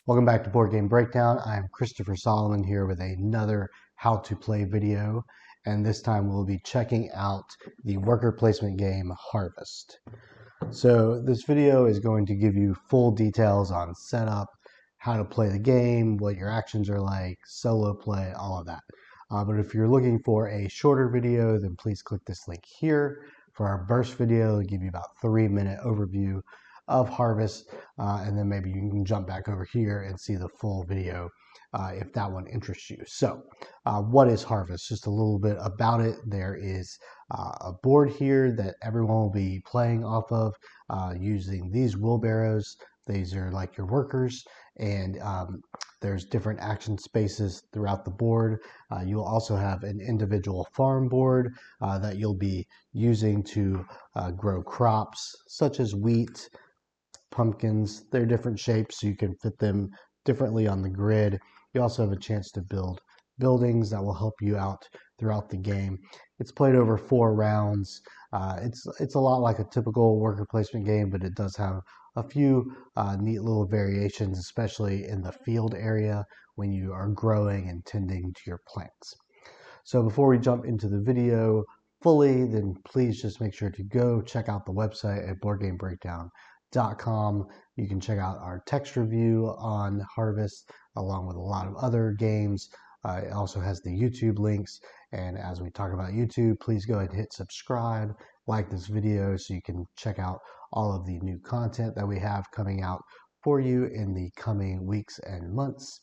Welcome back to Board Game Breakdown. I'm Christopher Solomon here with another how to play video, and this time we'll be checking out the worker placement game Harvest. So this video is going to give you full details on setup, how to play the game, what your actions are like, solo play, all of that. But if you're looking for a shorter video, then please click this link here. For our burst video, it'll give you about 3-minute overview of Harvest, and then maybe you can jump back over here and see the full video if that one interests you. So what is Harvest? Just a little bit about it. There is a board here that everyone will be playing off of using these wheelbarrows. These are like your workers, and there's different action spaces throughout the board. You'll also have an individual farm board that you'll be using to grow crops such as wheat, pumpkins. They're different shapes, so you can fit them differently on the grid. You also have a chance to build buildings that will help you out throughout the game. It's played over 4 rounds. It's a lot like a typical worker placement game, but it does have a few neat little variations, especially in the field area when you are growing and tending to your plants. So before we jump into the video fully, then please just make sure to go check out the website at BoardGameBreakdown.com. You can check out our text review on Harvest along with a lot of other games. It also has the YouTube links, and as we talk about YouTube, please go ahead and hit subscribe, like this video so you can check out all of the new content that we have coming out for you in the coming weeks and months.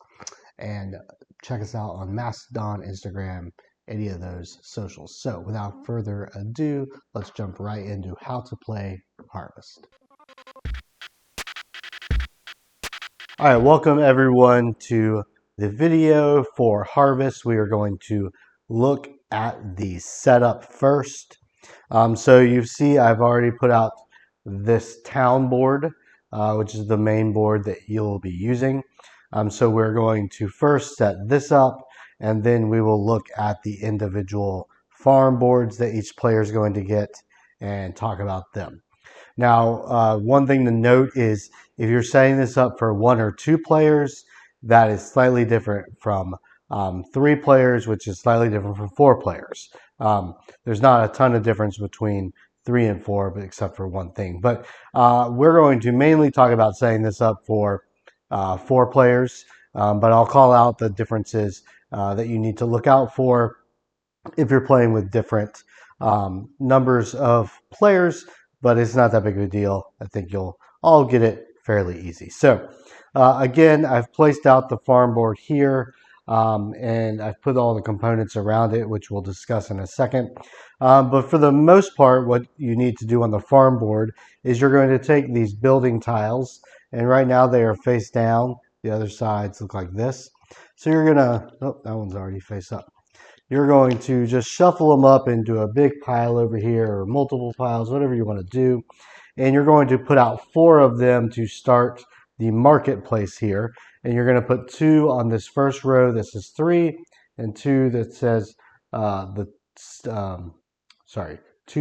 And check us out on Mastodon, Instagram, any of those socials. So without further ado, let's jump right into how to play Harvest. All right, welcome everyone to the video for Harvest. We are going to look at the setup first. So you see I've already put out this town board, which is the main board that you'll be using. So we're going to first set this up, and then we will look at the individual farm boards that each player is going to get and talk about them. Now, one thing to note is if you're setting this up for 1 or 2 players, that is slightly different from 3 players, which is slightly different from 4 players. There's not a ton of difference between 3 and 4, but except for one thing. But we're going to mainly talk about setting this up for 4 players, but I'll call out the differences that you need to look out for if you're playing with different numbers of players, but it's not that big of a deal. I think you'll all get it fairly easy. So again, I've placed out the farm board here, and I've put all the components around it, which we'll discuss in a second. But for the most part, what you need to do on the farm board is you're going to take these building tiles, and right now they are face down. The other sides look like this. So you're gonna, oh, that one's already face up. You're going to just shuffle them up into a big pile over here, or multiple piles, whatever you want to do. And you're going to put out 4 of them to start the marketplace here. And you're going to put 2 on this first row that says 3, and 2 that says 2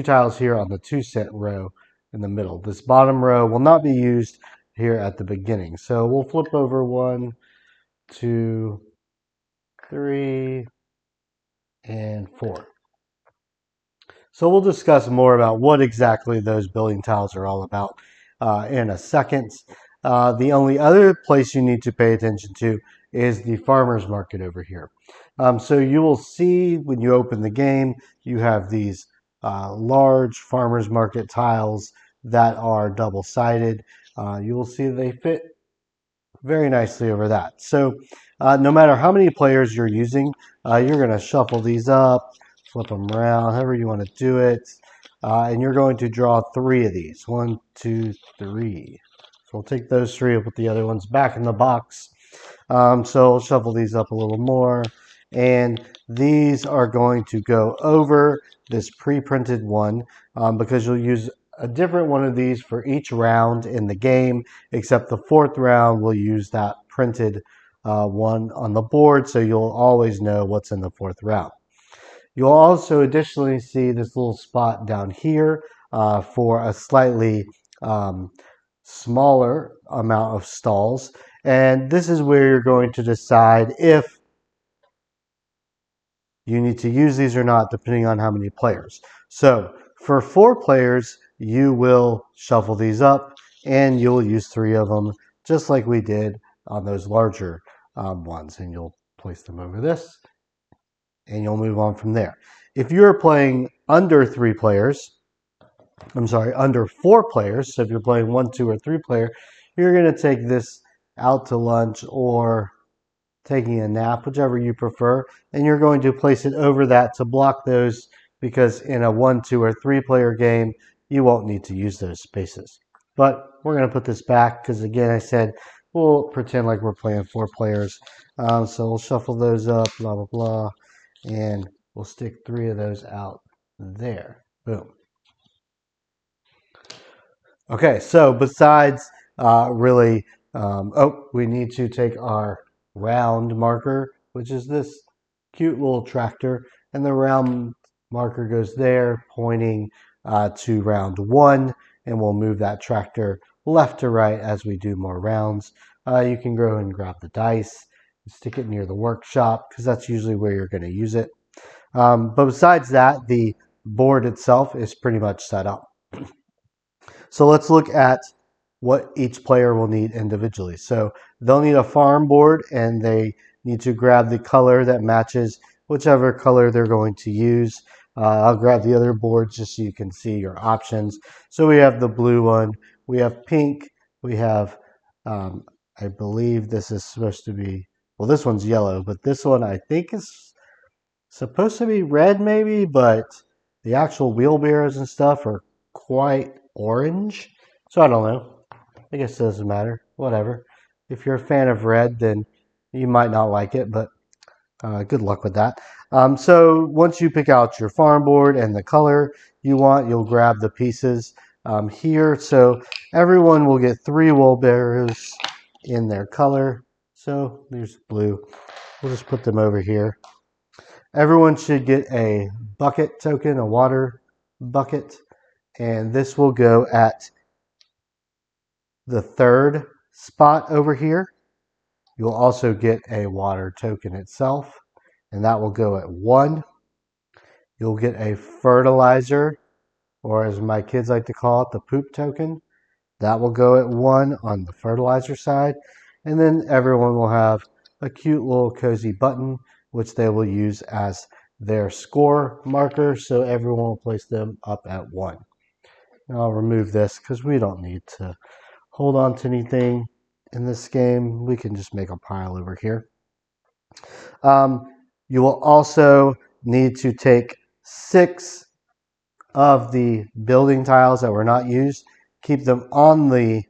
tiles here on the 2-cent row in the middle. This bottom row will not be used here at the beginning. So we'll flip over 1, 2, 3, and 4. So we'll discuss more about what exactly those building tiles are all about in a second. The only other place you need to pay attention to is the farmer's market over here. So you will see when you open the game, you have these large farmer's market tiles that are double-sided. You will see they fit very nicely over that. So no matter how many players you're using, you're going to shuffle these up, flip them around, however you want to do it. And you're going to draw 3 of these. 1, 2, 3. So we'll take those 3 and put the other ones back in the box. So we'll shuffle these up a little more. And these are going to go over this pre-printed one because you'll use a different one of these for each round in the game, except the 4th round will use that printed one on the board, so you'll always know what's in the 4th round. You'll also additionally see this little spot down here for a slightly smaller amount of stalls. And this is where you're going to decide if you need to use these or not, depending on how many players. So for 4 players, you will shuffle these up and you'll use 3 of them, just like we did on those larger ones. And you'll place them over this and you'll move on from there. If you're playing under 3 players, under 4 players, so if you're playing 1, 2, or 3 player, you're going to take this out to lunch or taking a nap, whichever you prefer, and you're going to place it over that to block those, because in a 1, 2, or 3 player game, you won't need to use those spaces. But we're going to put this back because, again, I said we'll pretend like we're playing 4 players. So we'll shuffle those up, blah, blah, blah, and we'll stick 3 of those out there. Boom. Okay, so besides we need to take our round marker, which is this cute little tractor, and the round marker goes there, pointing to round 1, and we'll move that tractor left to right as we do more rounds. You can go and grab the dice, and stick it near the workshop, because that's usually where you're going to use it. But besides that, the board itself is pretty much set up. So let's look at what each player will need individually. So they'll need a farm board, and they need to grab the color that matches whichever color they're going to use. I'll grab the other board just so you can see your options. So we have the blue one, we have pink, we have, I believe this is supposed to be, well, this one's yellow, but this one I think is supposed to be red maybe, but the actual wheelbarrows and stuff are quite orange. So I don't know. I guess it doesn't matter. Whatever. If you're a fan of red, then you might not like it, but good luck with that. So once you pick out your farm board and the color you want, you'll grab the pieces here. So everyone will get 3 wheelbarrows in their color. So there's blue. We'll just put them over here. Everyone should get a bucket token, a water bucket, and this will go at the 3rd spot over here. You'll also get a water token itself, and that will go at 1. You'll get a fertilizer, or as my kids like to call it, the poop token. That will go at 1 on the fertilizer side. And then everyone will have a cute little cozy button, which they will use as their score marker. So everyone will place them up at 1. Now I'll remove this because we don't need to hold on to anything in this game. We can just make a pile over here. You will also need to take 6 of the building tiles that were not used, keep them on the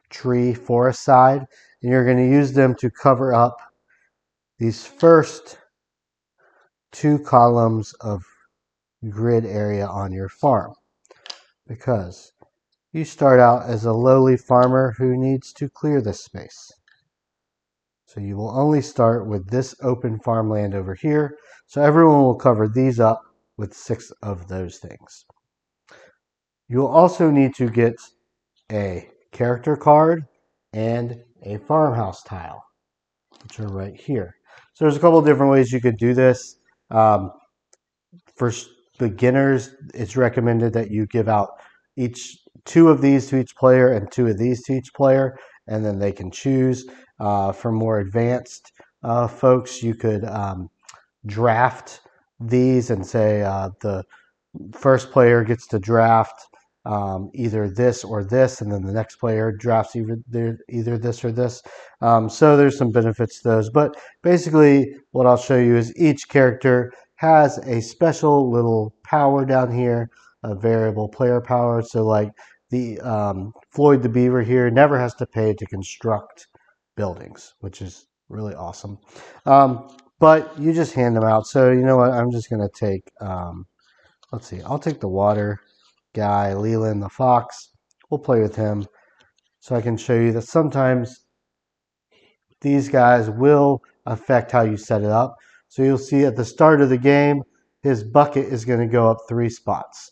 tree forest side, and you're going to use them to cover up these first 2 columns of grid area on your farm, because you start out as a lowly farmer who needs to clear this space. So you will only start with this open farmland over here. So everyone will cover these up with 6 of those things. You'll also need to get a character card and a farmhouse tile, which are right here. So there's a couple of different ways you could do this. For beginners, it's recommended that you give out 2 of these to each player and 2 of these to each player, and then they can choose. For more advanced folks, you could draft these and say the first player gets to draft either this or this, and then the next player drafts either this or this. So there's some benefits to those. But basically, what I'll show you is each character has a special little power down here, a variable player power. So like the Floyd the Beaver here never has to pay to construct buildings, which is really awesome. But you just hand them out. So you know what? I'm just going to take, let's see, I'll take the water guy, Leland the fox. We'll play with him so I can show you that sometimes these guys will affect how you set it up. So you'll see at the start of the game, his bucket is going to go up 3 spots.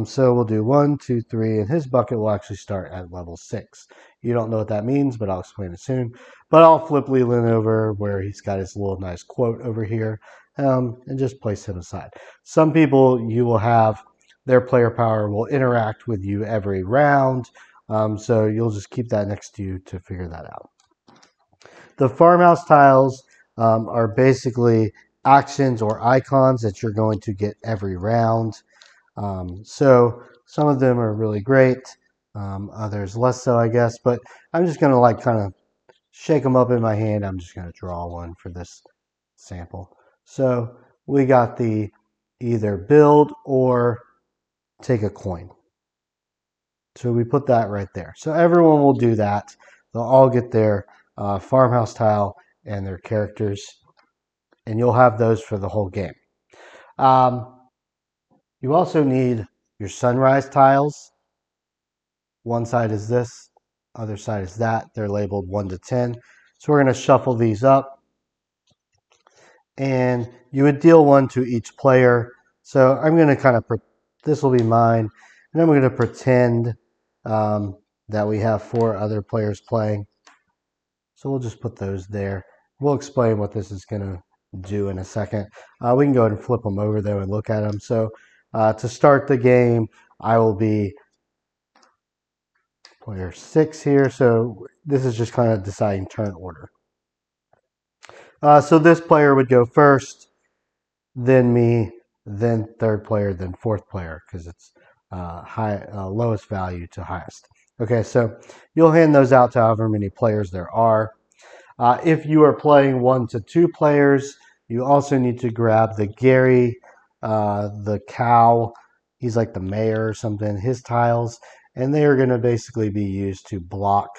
So we'll do 1, 2, 3, and his bucket will actually start at level 6. You don't know what that means, but I'll explain it soon. But I'll flip Leland over where he's got his little nice quote over here, and just place him aside. Some people, you will have their player power will interact with you every round, so you'll just keep that next to you to figure that out. The farmhouse tiles are basically actions or icons that you're going to get every round. So some of them are really great, others less so, I guess. But I'm just going to like kind of shake them up in my hand. I'm just going to draw one for this sample. So we got the either build or take a coin. So we put that right there. So everyone will do that. They'll all get their farmhouse tile and their characters, and you'll have those for the whole game. You also need your sunrise tiles. One side is this, other side is that. They're labeled 1 to 10. So we're going to shuffle these up, and you would deal one to each player. So I'm going to kind of, this will be mine, and I'm going to pretend that we have 4 other players playing. So we'll just put those there. We'll explain what this is going to do in a second. We can go ahead and flip them over though and look at them. So to start the game, I will be player 6 here. So this is just kind of deciding turn order. So this player would go first, then me, then third player, then fourth player, because it's lowest value to highest. Okay, so you'll hand those out to however many players there are. If you are playing 1 to 2 players, you also need to grab the Gary, the cow. He's like the mayor or something, his tiles, and they are going to basically be used to block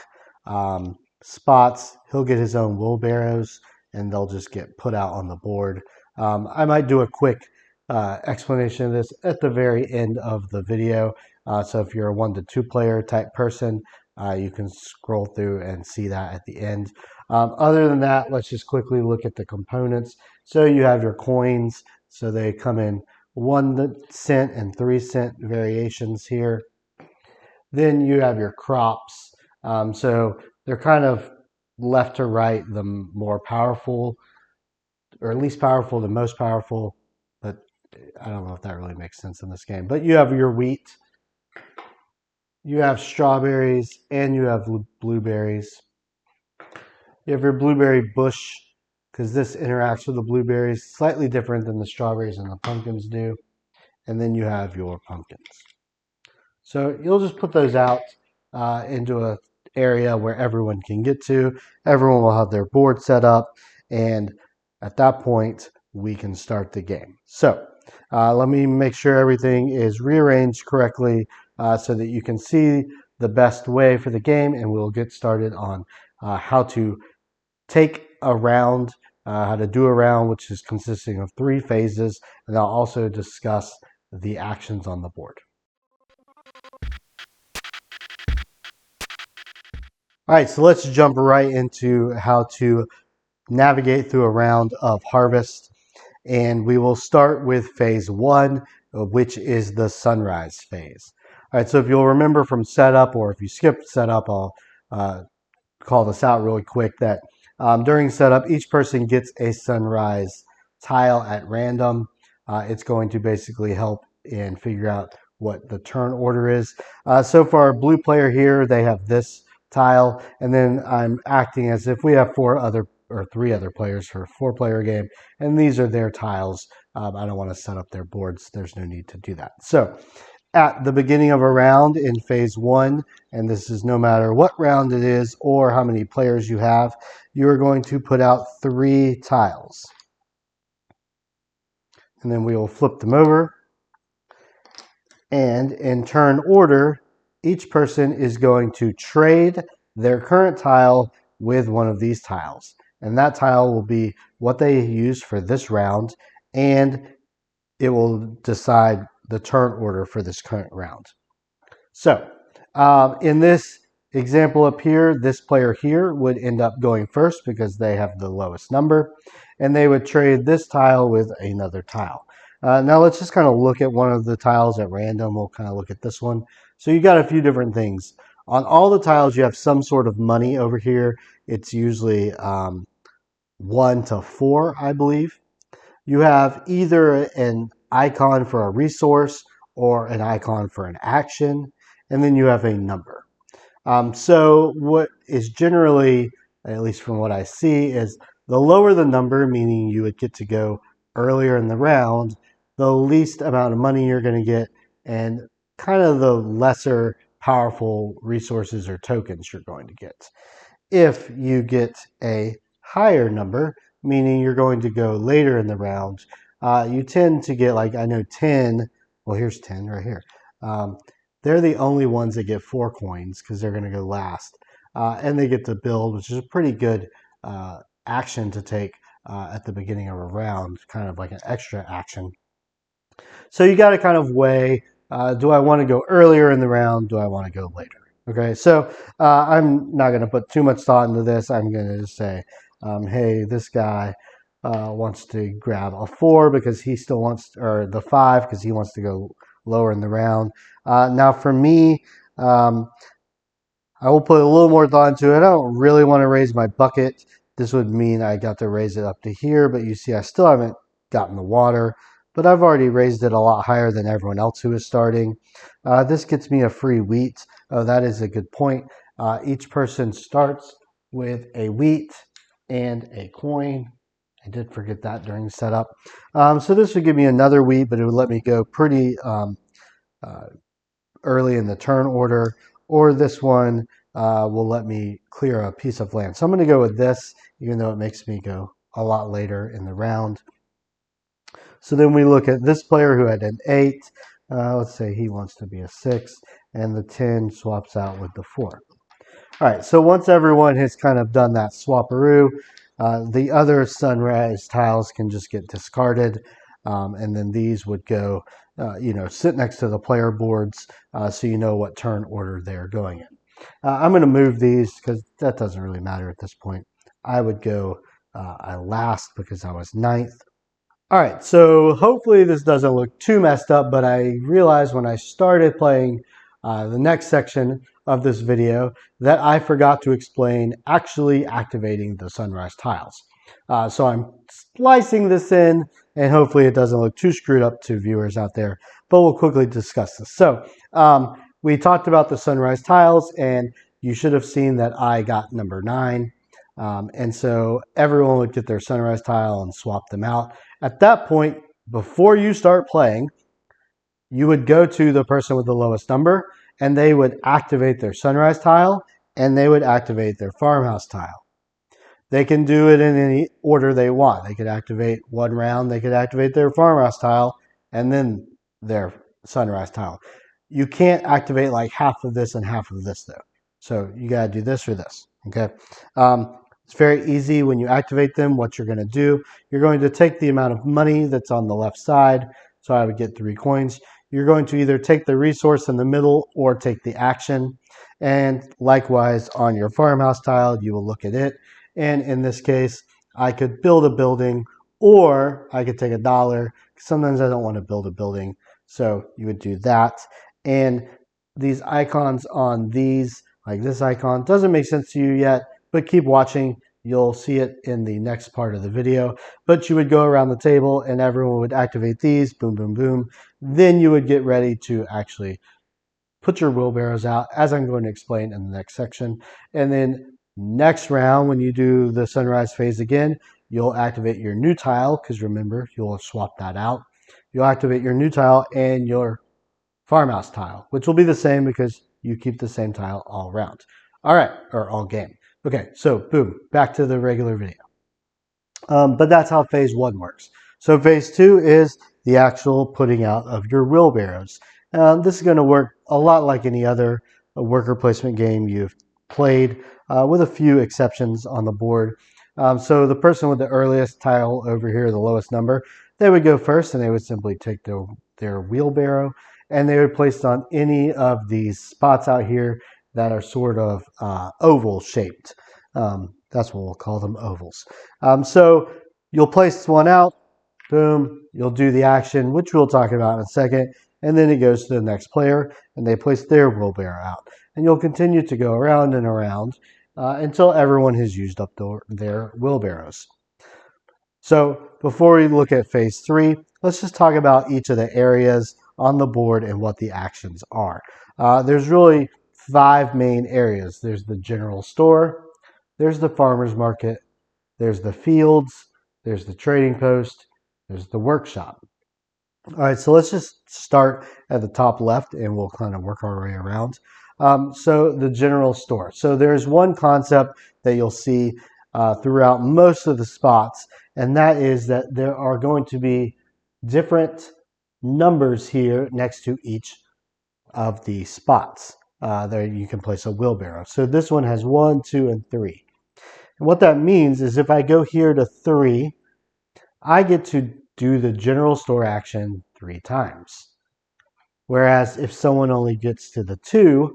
spots. He'll get his own wheelbarrows, and they'll just get put out on the board. I might do a quick explanation of this at the very end of the video. So if you're a 1 to 2 player type person, you can scroll through and see that at the end. Other than that, let's just quickly look at the components. So you have your coins. So they come in 1 cent and 3 cent variations here. Then you have your crops. So they're kind of left to right, the more powerful, or least powerful, the most powerful. But I don't know if that really makes sense in this game. But you have your wheat, you have strawberries, and you have blueberries. You have your blueberry bush, because this interacts with the blueberries slightly different than the strawberries and the pumpkins do. And then you have your pumpkins. So you'll just put those out into an area where everyone can get to. Everyone will have their board set up, and at that point, we can start the game. So let me make sure everything is rearranged correctly so that you can see the best way for the game, and we'll get started on how to take a round, how to do a round, which is consisting of 3 phases, and I'll also discuss the actions on the board. All right, so let's jump right into how to navigate through a round of harvest. And we will start with phase 1, which is the sunrise phase. All right, so if you'll remember from setup, or if you skipped setup, I'll call this out really quick, that during setup, each person gets a sunrise tile at random. It's going to basically help and figure out what the turn order is. So for our blue player here, they have this tile, and then I'm acting as if we have 3 other players for a 4-player game, and these are their tiles. I don't want to set up their boards. There's no need to do that. So at the beginning of a round in phase 1, and this is no matter what round it is or how many players you have, you are going to put out 3 tiles. And then we will flip them over. And in turn order, each person is going to trade their current tile with one of these tiles. And that tile will be what they use for this round, and it will decide the turn order for this current round. So in this example up here, this player here would end up going first because they have the lowest number, and they would trade this tile with another tile. Now let's just kind of look at one of the tiles at random. We'll kind of look at this one. So you got a few different things. On all the tiles, you have some sort of money over here. It's usually 1 to 4, I believe. You have either an icon for a resource or an icon for an action, and then you have a number. So what is generally, at least from what I see, is the lower the number, meaning you would get to go earlier in the round, the least amount of money you're going to get, and kind of the lesser powerful resources or tokens you're going to get. If you get a higher number, meaning you're going to go later in the round, you tend to get, like, I know 10, well, here's 10 right here. They're the only ones that get 4 coins because they're going to go last. And they get to build, which is a pretty good action to take at the beginning of a round, kind of like an extra action. So you got to kind of weigh, do I want to go earlier in the round? Do I want to go later? Okay, so I'm not going to put too much thought into this. I'm going to just say, hey, this guy wants to grab a 4 because he still wants, or the 5 because he wants to go lower in the round. Now for me, I will put a little more thought into it. I don't really want to raise my bucket. This would mean I got to raise it up to here, but you see I still haven't gotten the water, but I've already raised it a lot higher than everyone else who is starting. This gets me a free wheat. Oh, that is a good point. Each person starts with a wheat and a coin. I did forget that during setup. So this would give me another wheat, but it would let me go pretty early in the turn order, or this one will let me clear a piece of land. So I'm going to go with this, even though it makes me go a lot later in the round. So then we look at this player who had an 8. Let's say he wants to be a 6, and the 10 swaps out with the 4. All right, so once everyone has kind of done that swaparoo, the other sunrise tiles can just get discarded, and then these would go, sit next to the player boards so you know what turn order they're going in. I'm going to move these because that doesn't really matter at this point. I would go last because I was 9th. All right, so hopefully this doesn't look too messed up, but I realized when I started playing the next section of this video that I forgot to explain actually activating the sunrise tiles. So I'm splicing this in, and hopefully it doesn't look too screwed up to viewers out there, but we'll quickly discuss this. So we talked about the sunrise tiles, and you should have seen that I got number 9. And so everyone would get their sunrise tile and swap them out. At that point, before you start playing, you would go to the person with the lowest number, and they would activate their sunrise tile, and they would activate their farmhouse tile. They can do it in any order they want. They could activate one round, they could activate their farmhouse tile, and then their sunrise tile. You can't activate like half of this and half of this, though. So you got to do this or this, okay? It's very easy when you activate them. What you're going to do, you're going to take the amount of money that's on the left side. So I would get 3 coins. You're going to either take the resource in the middle or take the action. And likewise, on your farmhouse tile, you will look at it. And in this case, I could build a building, or I could take $1. Sometimes I don't want to build a building. So you would do that. And these icons on these, like this icon, doesn't make sense to you yet, but keep watching. You'll see it in the next part of the video. But you would go around the table and everyone would activate these, boom, boom, boom. Then you would get ready to actually put your wheelbarrows out, as I'm going to explain in the next section. And then next round, when you do the sunrise phase again, you'll activate your new tile, because remember, you'll swap that out. You'll activate your new tile and your farmhouse tile, which will be the same because you keep the same tile all round. All right, or all game. Okay, so boom, back to the regular video. But that's how phase 1 works. So phase 2 is the actual putting out of your wheelbarrows. This is going to work a lot like any other worker placement game you've played, with a few exceptions on the board. So the person with the earliest tile over here, the lowest number, they would go first, and they would simply take their wheelbarrow, and they would place it on any of these spots out here that are sort of oval shaped. That's what we'll call them, ovals. So you'll place one out, Boom, you'll do the action, which we'll talk about in a second, and then it goes to the next player, and they place their wheelbarrow out. And you'll continue to go around and around until everyone has used up their wheelbarrows. So before we look at phase 3, let's just talk about each of the areas on the board and what the actions are. There's really 5 main areas. There's the general store, there's the farmer's market, there's the fields, there's the trading post, there's the workshop. All right, so let's just start at the top left and we'll kind of work our way around. So the general store. So there's one concept that you'll see throughout most of the spots, and that is that there are going to be different numbers here next to each of the spots. There you can place a wheelbarrow. So this one has 1, 2, and 3. And what that means is if I go here to 3, I get to do the general store action 3 times. Whereas if someone only gets to the 2,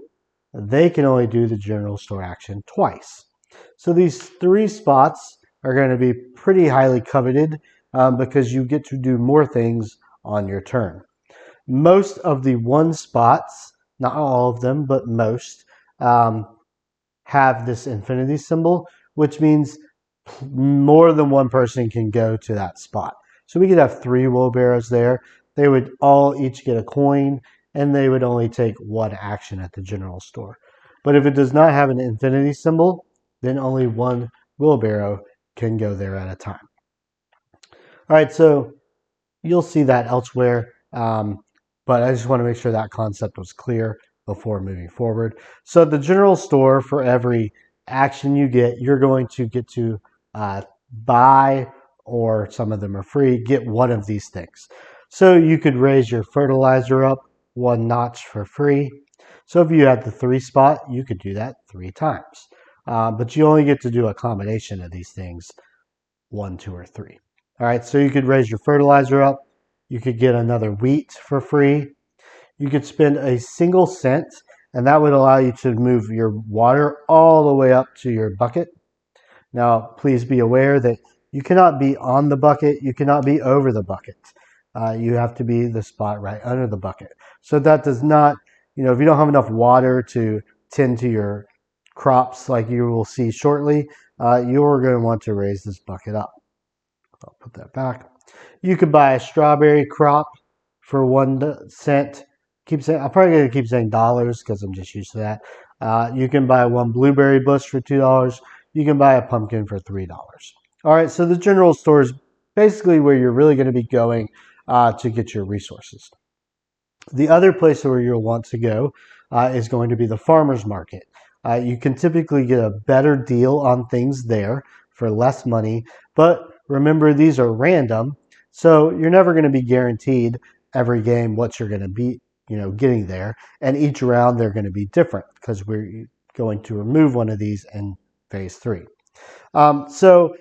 they can only do the general store action twice. So these 3 spots are going to be pretty highly coveted because you get to do more things on your turn. Most of the 1 spots, not all of them, but most, have this infinity symbol, which means more than one person can go to that spot. So we could have 3 wheelbarrows there. They would all each get a coin, and they would only take 1 action at the general store. But if it does not have an infinity symbol, then only 1 wheelbarrow can go there at a time. All right, so you'll see that elsewhere, but I just want to make sure that concept was clear before moving forward. So the general store, for every action you get, you're going to get to buy, or some of them are free, get one of these things. So you could raise your fertilizer up 1 notch for free. So if you had the 3 spot, you could do that 3 times. But you only get to do a combination of these things, 1, 2, or 3. All right, so you could raise your fertilizer up. You could get another wheat for free. You could spend a single cent, and that would allow you to move your water all the way up to your bucket. Now, please be aware that you cannot be on the bucket. You cannot be over the bucket. You have to be the spot right under the bucket. So that does not, if you don't have enough water to tend to your crops like you will see shortly, you're going to want to raise this bucket up. I'll put that back. You could buy a strawberry crop for 1 cent. I'm probably going to keep saying dollars because I'm just used to that. You can buy 1 blueberry bush for $2. You can buy a pumpkin for $3. All right, so the general store is basically where you're really going to be going to get your resources. The other place where you'll want to go is going to be the farmer's market. You can typically get a better deal on things there for less money, but remember, these are random, so you're never going to be guaranteed every game what you're going to be, getting there. And each round they're going to be different because we're going to remove one of these in phase 3. So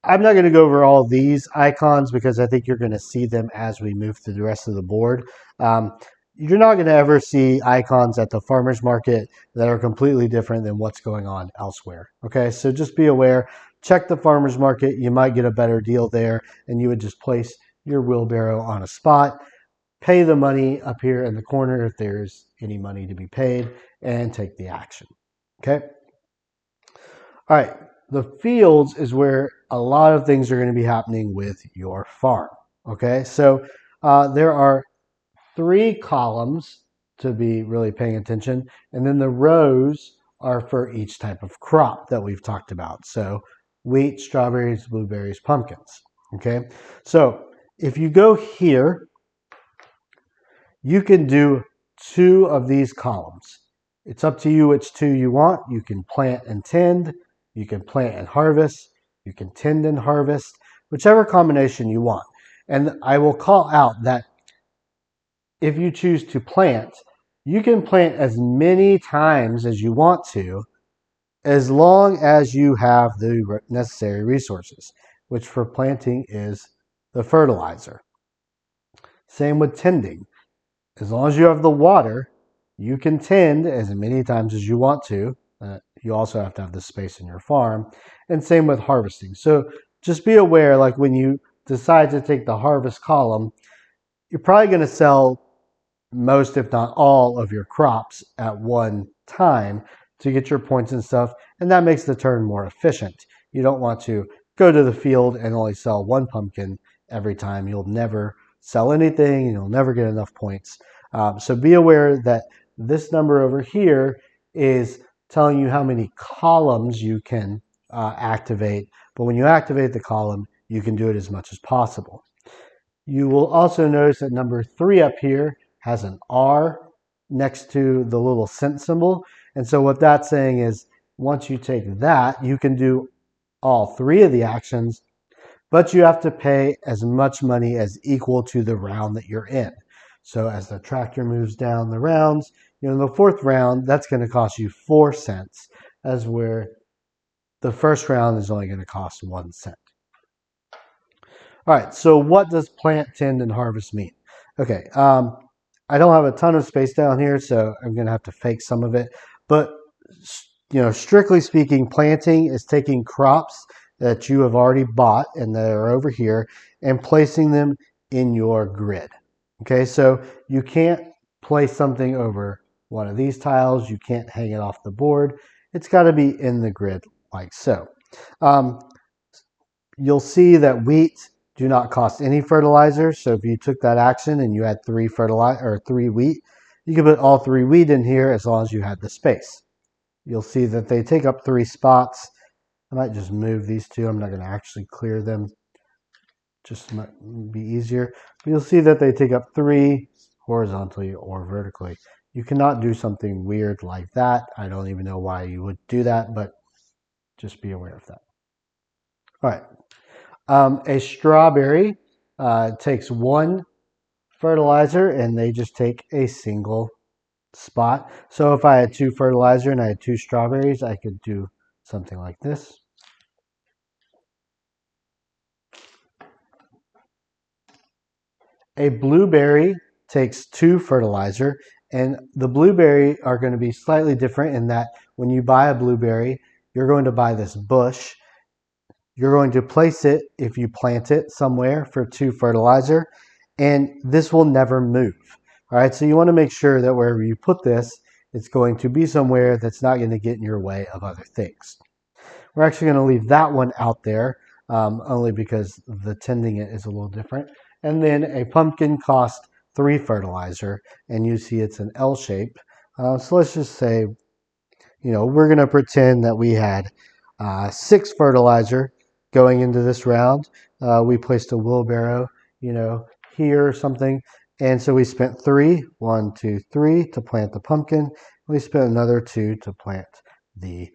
I'm not going to go over all these icons because I think you're going to see them as we move through the rest of the board. You're not going to ever see icons at the farmer's market that are completely different than what's going on elsewhere. Okay, so just be aware. Check the farmer's market. You might get a better deal there, and you would just place your wheelbarrow on a spot, pay the money up here in the corner if there's any money to be paid, and take the action. Okay? All right, the fields is where a lot of things are going to be happening with your farm. Okay, so there are 3 columns to be really paying attention, and then the rows are for each type of crop that we've talked about. So wheat, strawberries, blueberries, pumpkins. Okay, so if you go here, you can do 2 of these columns. It's up to you which 2 you want. You can plant and tend, you can plant and harvest, you can tend and harvest, whichever combination you want. And I will call out that if you choose to plant, you can plant as many times as you want to, as long as you have the necessary resources, which for planting is the fertilizer. Same with tending. As long as you have the water, you can tend as many times as you want to. You also have to have the space in your farm. And same with harvesting. So just be aware, like when you decide to take the harvest column, you're probably going to sell most, if not all, of your crops at one time to get your points and stuff, and that makes the turn more efficient. You don't want to go to the field and only sell one pumpkin every time. You'll never sell anything and you'll never get enough points. So be aware that this number over here is telling you how many columns you can activate, but when you activate the column, you can do it as much as possible. You will also notice that number 3 up here has an R next to the little cent symbol. And so what that's saying is once you take that, you can do all 3 of the actions, but you have to pay as much money as equal to the round that you're in. So as the tractor moves down the rounds, in the 4th round, that's going to cost you 4 cents, as where the first round is only going to cost 1 cent. All right, so what does plant, tend, and harvest mean? Okay, I don't have a ton of space down here, so I'm going to have to fake some of it. But, strictly speaking, planting is taking crops that you have already bought and that are over here and placing them in your grid. Okay, so you can't place something over one of these tiles. You can't hang it off the board. It's got to be in the grid like so. You'll see that wheat do not cost any fertilizer. So if you took that action and you had 3 wheat, you could put all 3 wheat in here as long as you had the space. You'll see that they take up 3 spots. I might just move these 2. I'm not going to actually clear them. Just might be easier. But you'll see that they take up 3 horizontally or vertically. You cannot do something weird like that. I don't even know why you would do that, but just be aware of that. All right. A strawberry takes 1 fertilizer and they just take a single spot. So if I had 2 fertilizer and I had 2 strawberries, I could do something like this. A blueberry takes 2 fertilizer, and the blueberry are going to be slightly different in that when you buy a blueberry, you're going to buy this bush. You're going to place it, if you plant it somewhere, for 2 fertilizer, and this will never move. All right, so you want to make sure that wherever you put this, it's going to be somewhere that's not going to get in your way of other things. We're actually going to leave that one out there, only because the tending it is a little different. And then a pumpkin costs 3 fertilizer, and you see it's an L shape. So let's just say, we're going to pretend that we had 6 fertilizer going into this round. We placed a wheelbarrow, here or something. And so we spent 3, 1, 2, 3 to plant the pumpkin. We spent another 2 to plant the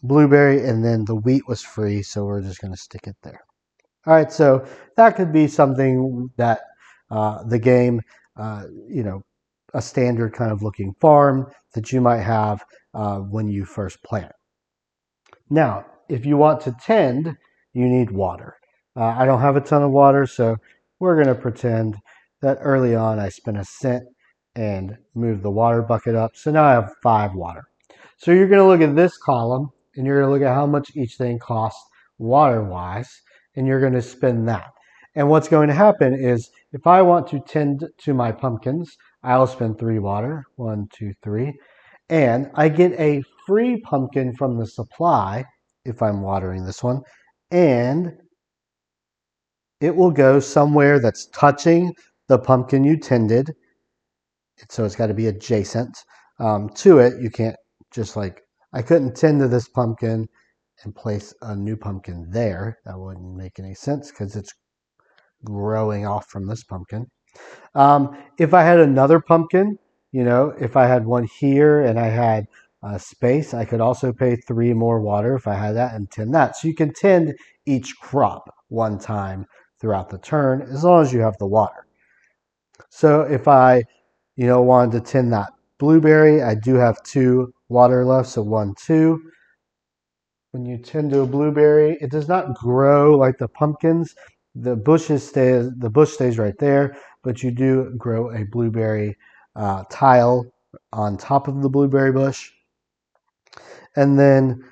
blueberry, and then the wheat was free, so we're just going to stick it there. All right, so that could be something that the game, a standard kind of looking farm that you might have when you first plant. Now, if you want to tend, you need water. I don't have a ton of water, so we're going to pretend that early on I spent a cent and moved the water bucket up. So now I have 5 water. So you're going to look at this column, and you're going to look at how much each thing costs water-wise, and you're going to spend that. And what's going to happen is if I want to tend to my pumpkins, I'll spend 3 water, 1, 2, 3, and I get a free pumpkin from the supply if I'm watering this one, and it will go somewhere that's touching the pumpkin you tended. So it's got to be adjacent to it. You can't just I couldn't tend to this pumpkin and place a new pumpkin there. That wouldn't make any sense because it's growing off from this pumpkin. If I had another pumpkin, if I had one here and I had space, I could also pay 3 more water if I had that and tend that. So you can tend each crop one time throughout the turn as long as you have the water. So if I, wanted to tend that blueberry, I do have 2 water left, so 1, 2. When you tend to a blueberry, it does not grow like the pumpkins. The bush stays right there, but you do grow a blueberry tile on top of the blueberry bush. And then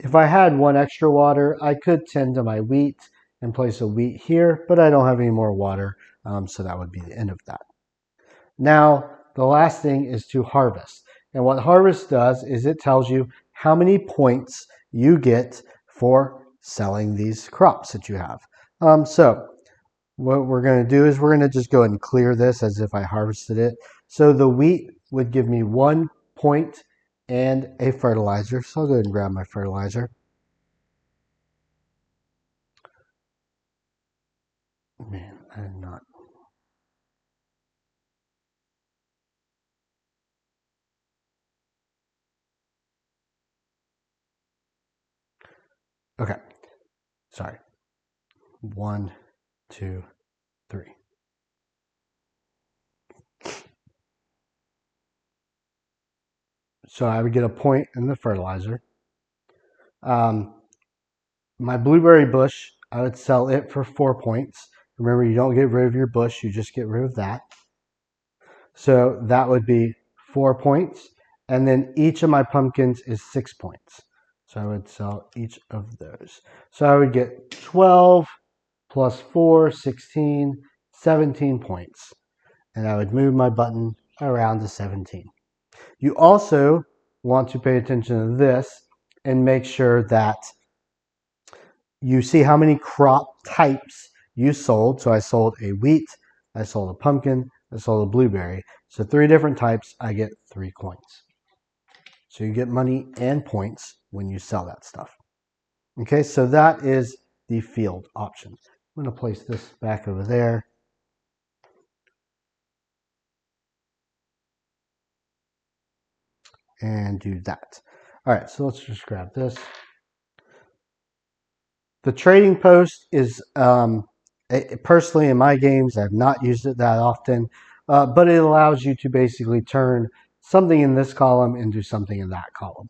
if I had 1 extra water, I could tend to my wheat. and place a wheat here, but I don't have any more water, so that would be the end of that. Now, the last thing is to harvest. And what harvest does is it tells you how many points you get for selling these crops that you have. So what we're going to do is we're going to just go ahead and clear this as if I harvested it. So the wheat would give me 1 point and a fertilizer. So I'll go ahead and grab my fertilizer. Man, I'm not. Okay, sorry. 1, 2, 3. So I would get a point in the fertilizer. My blueberry bush, I would sell it for 4 points. Remember, you don't get rid of your bush, you just get rid of that. So that would be 4 points. And then each of my pumpkins is 6 points. So I would sell each of those. So I would get 12 plus 4, 16, 17 points. And I would move my button around to 17. You also want to pay attention to this and make sure that you see how many crop types you sold. So I sold a wheat, I sold a pumpkin, I sold a blueberry. So 3 different types, I get 3 coins. So you get money and points when you sell that stuff. Okay, so that is the field option. I'm going to place this back over there. And do that. All right, so let's just grab this. The trading post is, personally in my games, I've not used it that often, but it allows you to basically turn something in this column into something in that column.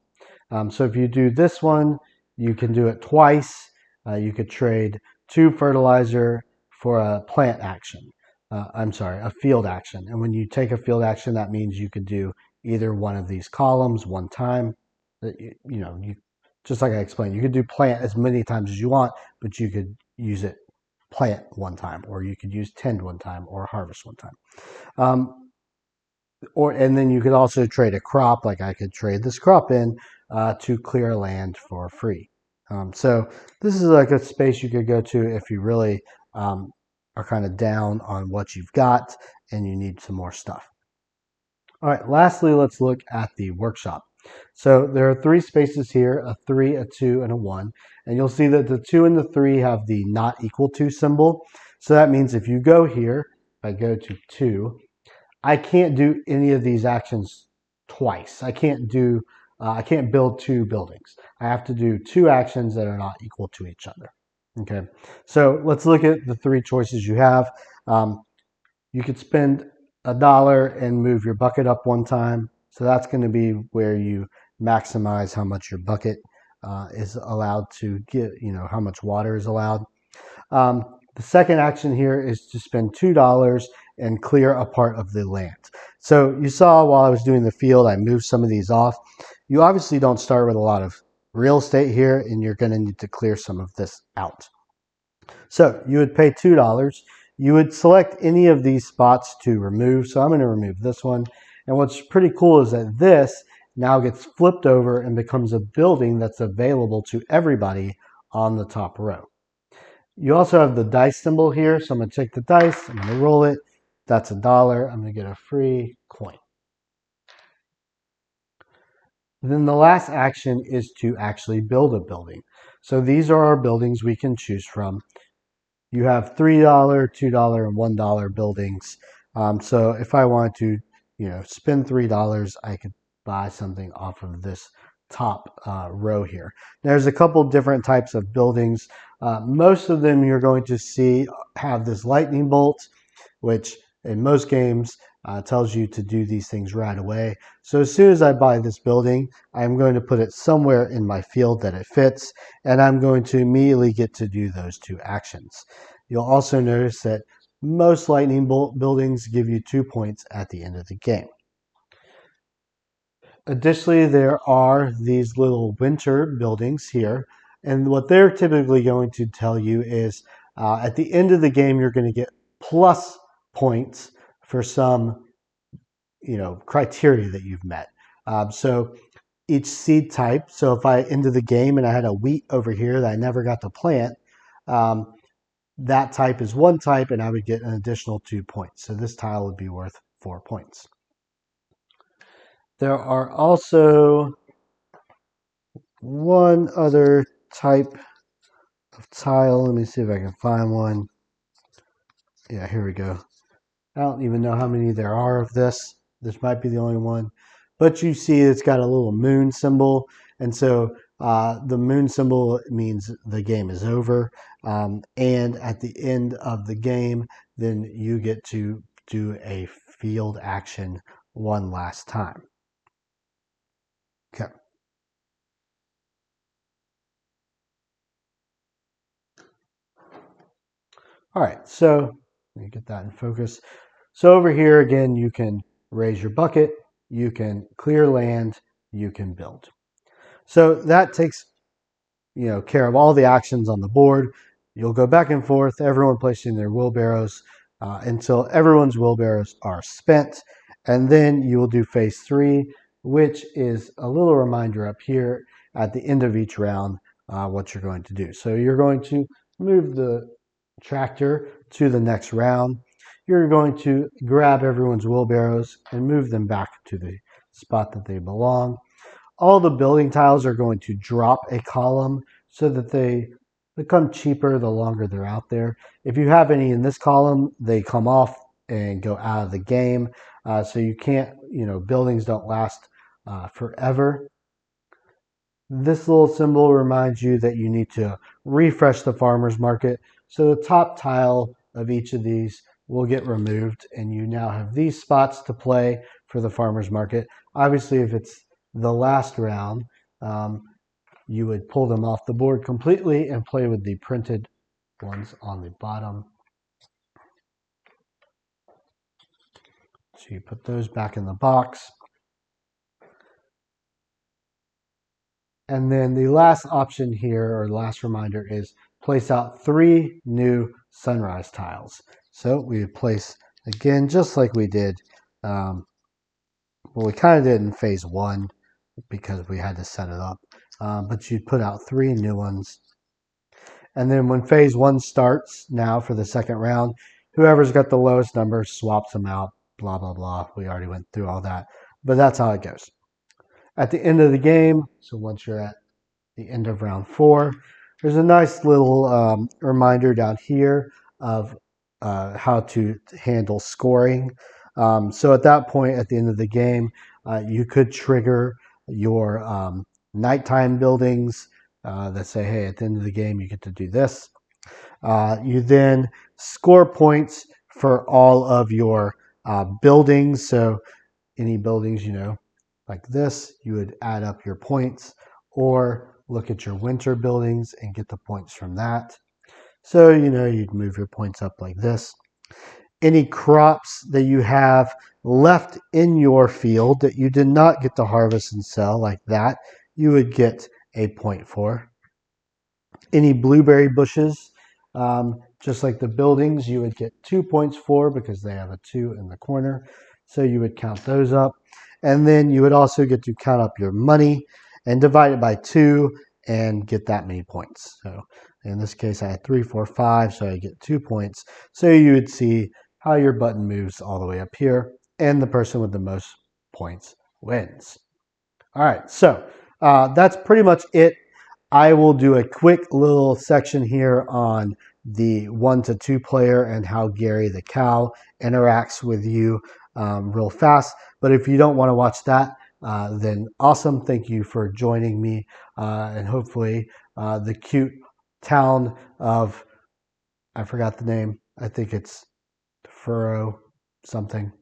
So if you do this one, you can do it twice. You could trade 2 fertilizer for a plant action. I'm sorry, a field action. And when you take a field action, that means you could do either one of these columns one time. You just like I explained, you could do plant as many times as you want, but you could use it plant one time, or you could use tend one time, or harvest one time. And then you could also trade a crop, like I could trade this crop in to clear land for free. So this is like a space you could go to if you really are kind of down on what you've got and you need some more stuff. All right, lastly, let's look at the workshop. So there are 3 spaces here, a 3, a 2, and a 1. And you'll see that the 2 and the 3 have the not equal to symbol. So that means if you go here, if I go to 2, I can't do any of these actions twice. I can't build 2 buildings. I have to do 2 actions that are not equal to each other. Okay, so let's look at the 3 choices you have. You could spend $1 and move your bucket up one time. So that's going to be where you maximize how much your bucket is allowed to get, how much water is allowed. The second action here is to spend $2 and clear a part of the land. So you saw while I was doing the field, I moved some of these off. You obviously don't start with a lot of real estate here, and you're going to need to clear some of this out. So you would pay $2. You would select any of these spots to remove. So I'm going to remove this one. And what's pretty cool is that this now gets flipped over and becomes a building that's available to everybody on the top row. You also have the dice symbol here. So I'm going to take the dice. I'm going to roll it. That's $1. I'm going to get a free coin. Then the last action is to actually build a building. So these are our buildings we can choose from. You have $3, $2, and $1 buildings. So if I wanted to, spend $3, I could buy something off of this top row here. There's a couple different types of buildings. Most of them you're going to see have this lightning bolt, which in most games tells you to do these things right away. So as soon as I buy this building, I'm going to put it somewhere in my field that it fits, and I'm going to immediately get to do those 2 actions. You'll also notice that most lightning bolt buildings give you 2 points at the end of the game. Additionally, there are these little winter buildings here. And what they're typically going to tell you is at the end of the game, you're going to get plus points for some, criteria that you've met. So each seed type. So if I ended the game and I had a wheat over here that I never got to plant, um, that type is one type, and I would get an additional 2 points. So this tile would be worth 4 points. There are also one other type of tile. Let me see if I can find one. Yeah, here we go. I don't even know how many there are of this. This might be the only one. But you see it's got a little moon symbol. And so the moon symbol means the game is over. And at the end of the game, then you get to do a field action one last time. Okay. All right, so let me get that in focus. So over here, again, you can raise your bucket, you can clear land, you can build. So that takes care of all the actions on the board. You'll go back and forth, everyone placing their wheelbarrows until everyone's wheelbarrows are spent. And then you will do phase 3, which is a little reminder up here at the end of each round what you're going to do. So you're going to move the tractor to the next round. You're going to grab everyone's wheelbarrows and move them back to the spot that they belong. All the building tiles are going to drop a column so that they become cheaper the longer they're out there. If you have any in this column, they come off and go out of the game. So you can't, buildings don't last forever. This little symbol reminds you that you need to refresh the farmer's market. So the top tile of each of these will get removed, and you now have these spots to play for the farmer's market. Obviously, if it's the last round, you would pull them off the board completely and play with the printed ones on the bottom. So you put those back in the box. And then the last option here, or last reminder, is place out 3 new sunrise tiles. So we would place, again, just like we did, we kind of did in phase 1 because we had to set it up. But you'd put out 3 new ones. And then when phase 1 starts now for the second round, whoever's got the lowest number swaps them out, blah, blah, blah. We already went through all that. But that's how it goes. At the end of the game, so once you're at the end of round 4, there's a nice little reminder down here of how to handle scoring. So at that point, at the end of the game, you could trigger your nighttime buildings that say, hey, at the end of the game, you get to do this. You then score points for all of your buildings. So any buildings, like this, you would add up your points, or look at your winter buildings and get the points from that. So, you'd move your points up like this. Any crops that you have left in your field that you did not get to harvest and sell like that, you would get a point for. Any blueberry bushes, just like the buildings, you would get 2 points for because they have a 2 in the corner. So you would count those up. And then you would also get to count up your money and divide it by 2 and get that many points. So in this case, I had 3, 4, 5, so I get 2 points. So you would see how your button moves all the way up here, and the person with the most points wins. All right, so that's pretty much it. I will do a quick little section here on the 1 to 2 player and how Gary the cow interacts with you real fast. But if you don't want to watch that, then awesome. Thank you for joining me. And hopefully the cute town of, I forgot the name. I think it's Furrow something.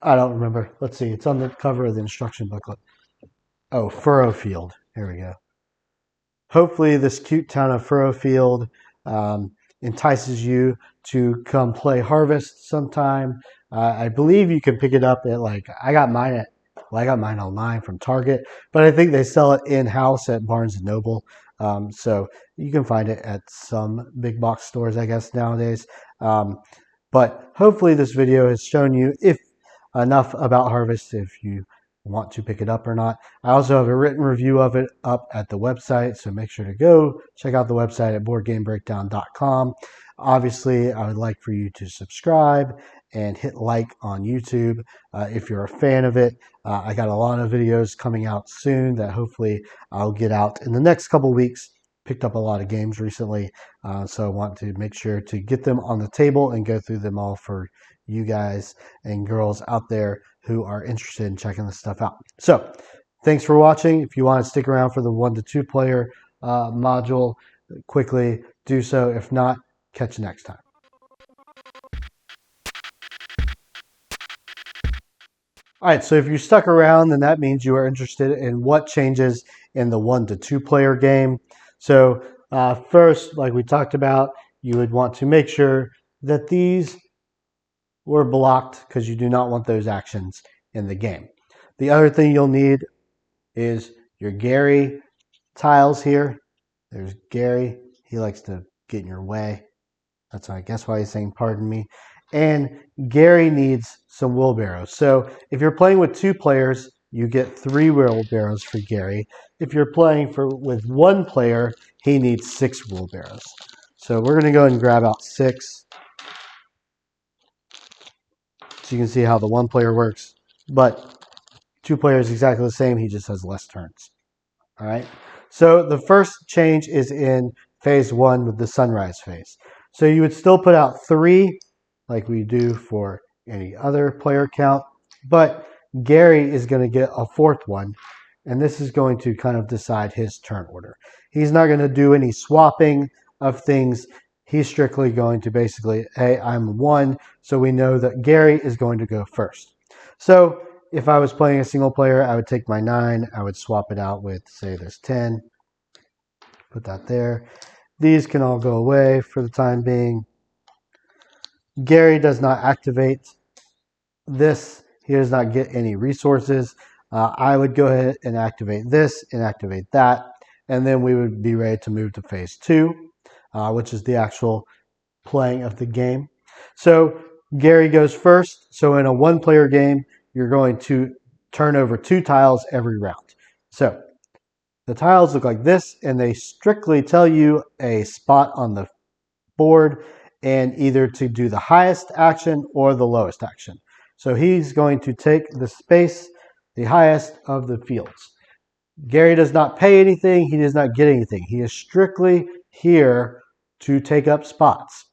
I don't remember. Let's see. It's on the cover of the instruction booklet. Oh, Furrowfield. Here we go. Hopefully this cute town of Furrowfield entices you to come play Harvest sometime. I believe you can pick it up at I got mine online from Target, but I think they sell it in-house at Barnes & Noble. So you can find it at some big box stores, I guess, nowadays. But hopefully this video has shown you if enough about Harvest if you want to pick it up or not. I also have a written review of it up at the website, so make sure to go check out the website at boardgamebreakdown.com. Obviously, I would like for you to subscribe and hit like on YouTube if you're a fan of it. I got a lot of videos coming out soon that hopefully I'll get out in the next couple weeks. Picked up a lot of games recently, so I want to make sure to get them on the table and go through them all for you guys and girls out there who are interested in checking this stuff out. So thanks for watching. If you want to stick around for the 1 to 2 player module, quickly do so. If not, catch you next time. All right, so if you stuck around, then that means you are interested in what changes in the 1 to 2 player game. So first, like we talked about, you would want to make sure that these were blocked because you do not want those actions in the game. The other thing you'll need is your Gary tiles here. There's Gary. He likes to get in your way. That's, I guess, why he's saying pardon me. And Gary needs some wheelbarrows. So if you're playing with 2 players, you get 3 wheelbarrows for Gary. If you're playing with 1 player, he needs 6 wheelbarrows. So we're going to go ahead and grab out 6. So you can see how the 1 player works. But 2 players exactly the same. He just has less turns. All right. So the first change is in phase 1 with the sunrise phase. So you would still put out 3 like we do for any other player count, but Gary is going to get a 4th one, and this is going to kind of decide his turn order. He's not going to do any swapping of things. He's strictly going to basically, hey, I'm 1, so we know that Gary is going to go first. So if I was playing a single player, I would take my 9, I would swap it out with, say, this 10, put that there. These can all go away for the time being. Gary does not activate this. He does not get any resources. I would go ahead and activate this and activate that, and then we would be ready to move to phase 2, which is the actual playing of the game. So Gary goes first. So in a 1-player game, you're going to turn over 2 tiles every round. So the tiles look like this, and they strictly tell you a spot on the board and either to do the highest action or the lowest action. So he's going to take the space, the highest of the fields. Gary does not pay anything. He does not get anything. He is strictly here to take up spots.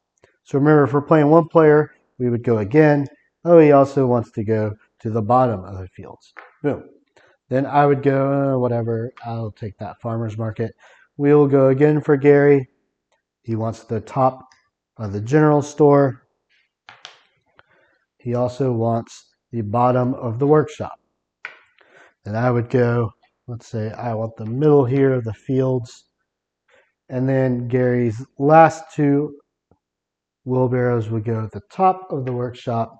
So remember, if we're playing 1 player, we would go again. Oh, he also wants to go to the bottom of the fields. Boom. Then I would go, whatever, I'll take that farmer's market. We'll go again for Gary. He wants the top of the general store. He also wants the bottom of the workshop. Then I would go, let's say I want the middle here of the fields. And then Gary's last 2 wheelbarrows would go at the top of the workshop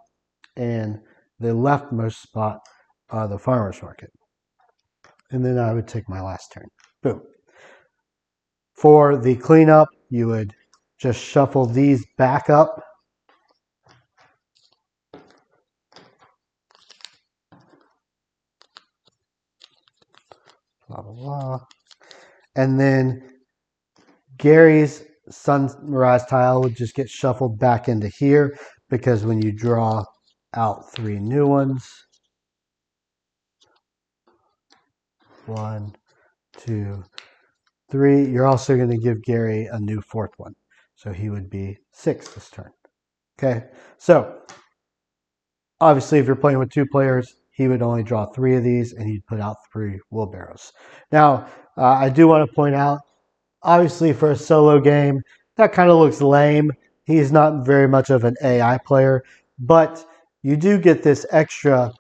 and the leftmost spot of the farmer's market. And then I would take my last turn. Boom. For the cleanup, you would just shuffle these back up. Blah, blah, blah. And then Gary's sunrise tile would just get shuffled back into here because when you draw out 3 new ones, 1, 2, 3, you're also going to give Gary a new 4th one. So he would be 6 this turn. Okay, so obviously if you're playing with 2 players, he would only draw 3 of these and he'd put out 3 wheelbarrows. Now, I do want to point out, obviously for a solo game, that kind of looks lame. He's not very much of an AI player, but you do get this extra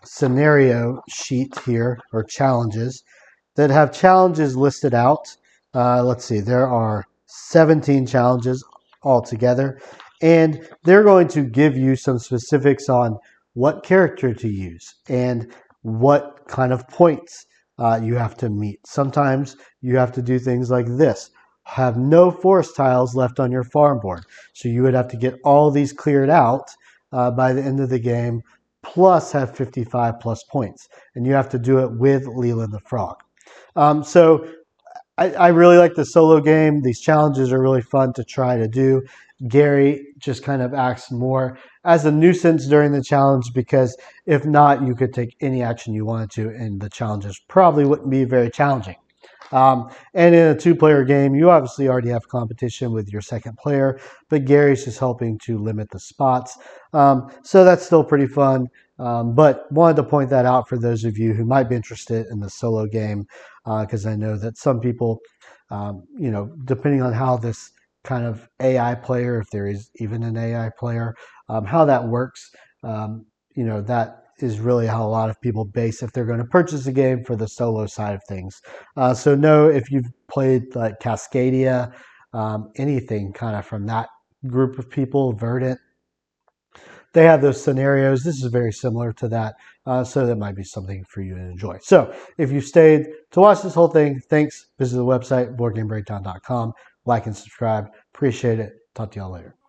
scenario sheet here, or challenges, that have challenges listed out. Let's see, there are 17 challenges altogether, and they're going to give you some specifics on what character to use and what kind of points you have to meet. Sometimes you have to do things like this. Have no forest tiles left on your farm board. So you would have to get all these cleared out by the end of the game, plus have 55 plus points. And you have to do it with Leland the Frog. So I really like the solo game. These challenges are really fun to try to do. Gary just kind of acts more as a nuisance during the challenge because if not, you could take any action you wanted to, and the challenges probably wouldn't be very challenging. And in a two-player game, you obviously already have competition with your second player, but Gary's just helping to limit the spots. So that's still pretty fun. But wanted to point that out for those of you who might be interested in the solo game, because I know that some people, depending on how this kind of AI player, if there is even an AI player, how that works, that is really how a lot of people base if they're going to purchase a game for the solo side of things. So know if you've played like Cascadia, anything kind of from that group of people, Verdant, they have those scenarios. This is very similar to that. So that might be something for you to enjoy. So if you stayed to watch this whole thing, thanks. Visit the website, boardgamebreakdown.com. Like and subscribe. Appreciate it. Talk to y'all later.